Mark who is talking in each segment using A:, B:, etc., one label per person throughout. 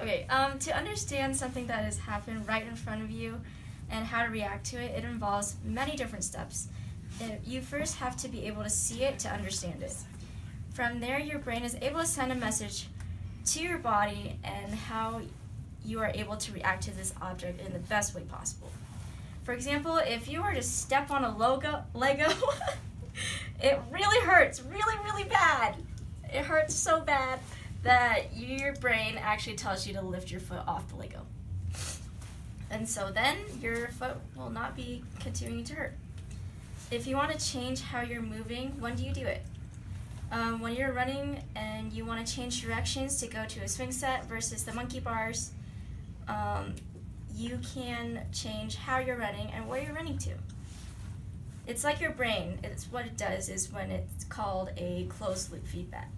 A: Okay, to understand something that has happened right in front of you and how to react to it, it involves many different steps. You first have to be able to see it to understand it. From there, your brain is able to send a message to your body and how you are able to react to this object in the best way possible. For example, if you were to step on a Lego, it really hurts, really, really bad. It hurts so bad that your brain actually tells you to lift your foot off the Lego. And so then your foot will not be continuing to hurt. If you want to change how you're moving, when do you do it? When you're running and you want to change directions to go to a swing set versus the monkey bars, you can change how you're running and where you're running to. It's like your brain. It's what it does is when it's called a closed loop feedback.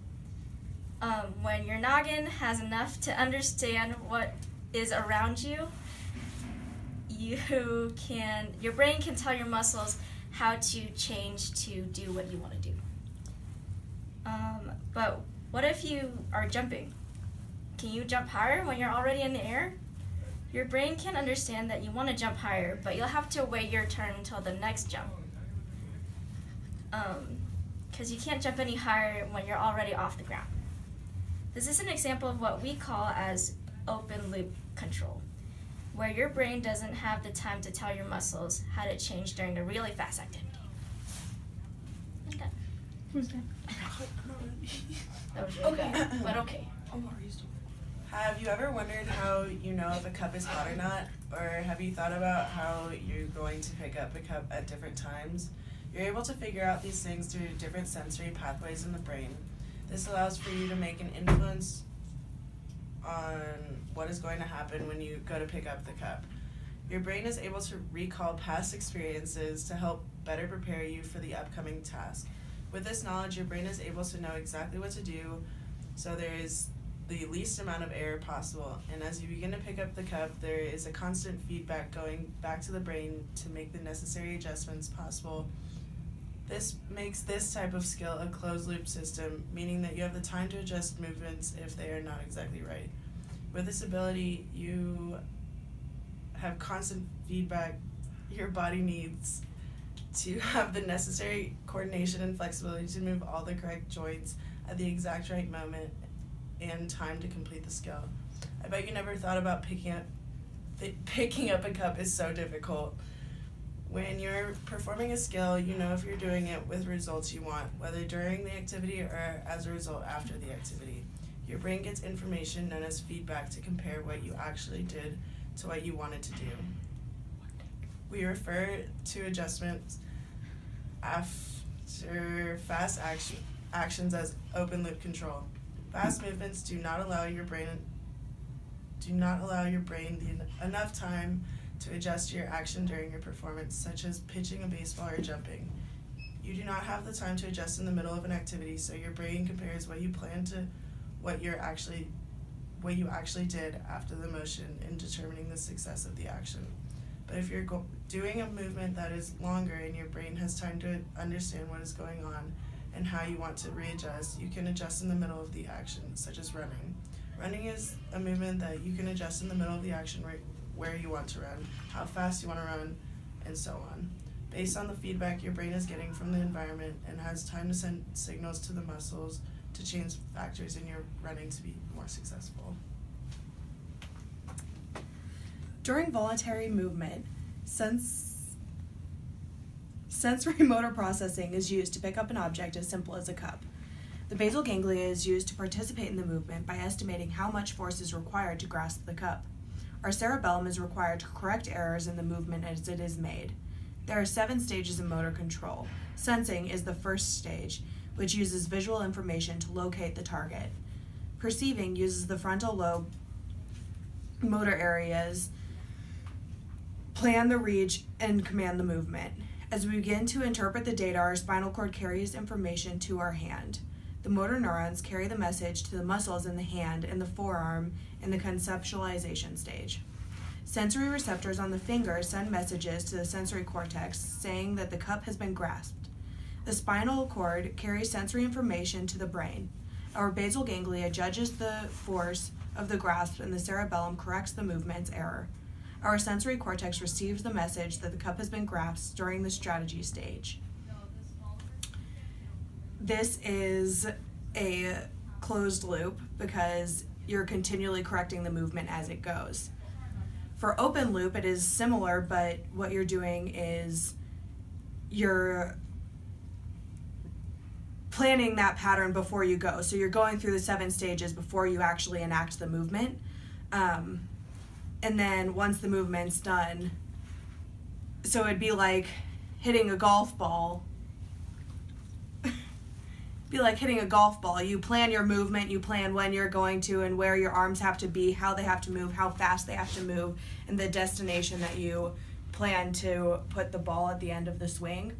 A: When your noggin has enough to understand what is around you, your brain can tell your muscles how to change to do what you want to do. But what if you are jumping? Can you jump higher when you're already in the air? Your brain can understand that you want to jump higher, but you'll have to wait your turn until the next jump. Because you can't jump any higher when you're already off the ground. This is an example of what we call as open loop control, where your brain doesn't have the time to tell your muscles how to change during a really fast activity. Okay.
B: Who's that?
A: That was really bad, but okay.
C: Have you ever wondered how you know if a cup is hot or not? Or have you thought about how you're going to pick up a cup at different times? You're able to figure out these things through different sensory pathways in the brain. This allows for you to make an influence on what is going to happen when you go to pick up the cup. Your brain is able to recall past experiences to help better prepare you for the upcoming task. With this knowledge, your brain is able to know exactly what to do, so there is the least amount of error possible. And as you begin to pick up the cup, there is a constant feedback going back to the brain to make the necessary adjustments possible. This makes this type of skill a closed loop system, meaning that you have the time to adjust movements if they are not exactly right. With this ability, you have constant feedback your body needs to have the necessary coordination and flexibility to move all the correct joints at the exact right moment and time to complete the skill. I bet you never thought about picking up a cup is so difficult. When you're performing a skill, you know if you're doing it with results you want, whether during the activity or as a result after the activity. Your brain gets information known as feedback to compare what you actually did to what you wanted to do. We refer to adjustments after fast actions as open loop control. Fast movements do not allow your brain enough time to adjust your action during your performance, such as pitching a baseball or jumping. You do not have the time to adjust in the middle of an activity, so your brain compares what you planned to what you actually did after the motion in determining the success of the action. But if you're doing a movement that is longer and your brain has time to understand what is going on and how you want to readjust, you can adjust in the middle of the action, such as running. Running is a movement that you can adjust in the middle of the action right where you want to run, how fast you want to run, and so on. Based on the feedback your brain is getting from the environment and has time to send signals to the muscles to change factors in your running to be more successful.
B: During voluntary movement, sensory motor processing is used to pick up an object as simple as a cup. The basal ganglia is used to participate in the movement by estimating how much force is required to grasp the cup. Our cerebellum is required to correct errors in the movement as it is made. There are 7 stages of motor control. Sensing is the first stage, which uses visual information to locate the target. Perceiving uses the frontal lobe motor areas, plan the reach, and command the movement. As we begin to interpret the data, our spinal cord carries information to our hand. The motor neurons carry the message to the muscles in the hand and the forearm in the conceptualization stage. Sensory receptors on the finger send messages to the sensory cortex saying that the cup has been grasped. The spinal cord carries sensory information to the brain. Our basal ganglia judges the force of the grasp, and the cerebellum corrects the movement's error. Our sensory cortex receives the message that the cup has been grasped during the strategy stage. This is a closed loop because you're continually correcting the movement as it goes. For open loop, it is similar, but what you're doing is you're planning that pattern before you go. So you're going through the 7 stages before you actually enact the movement. And then once the movement's done, so it'd be like hitting a golf ball. You plan your movement, you plan when you're going to and where your arms have to be, how they have to move, how fast they have to move, and the destination that you plan to put the ball at the end of the swing.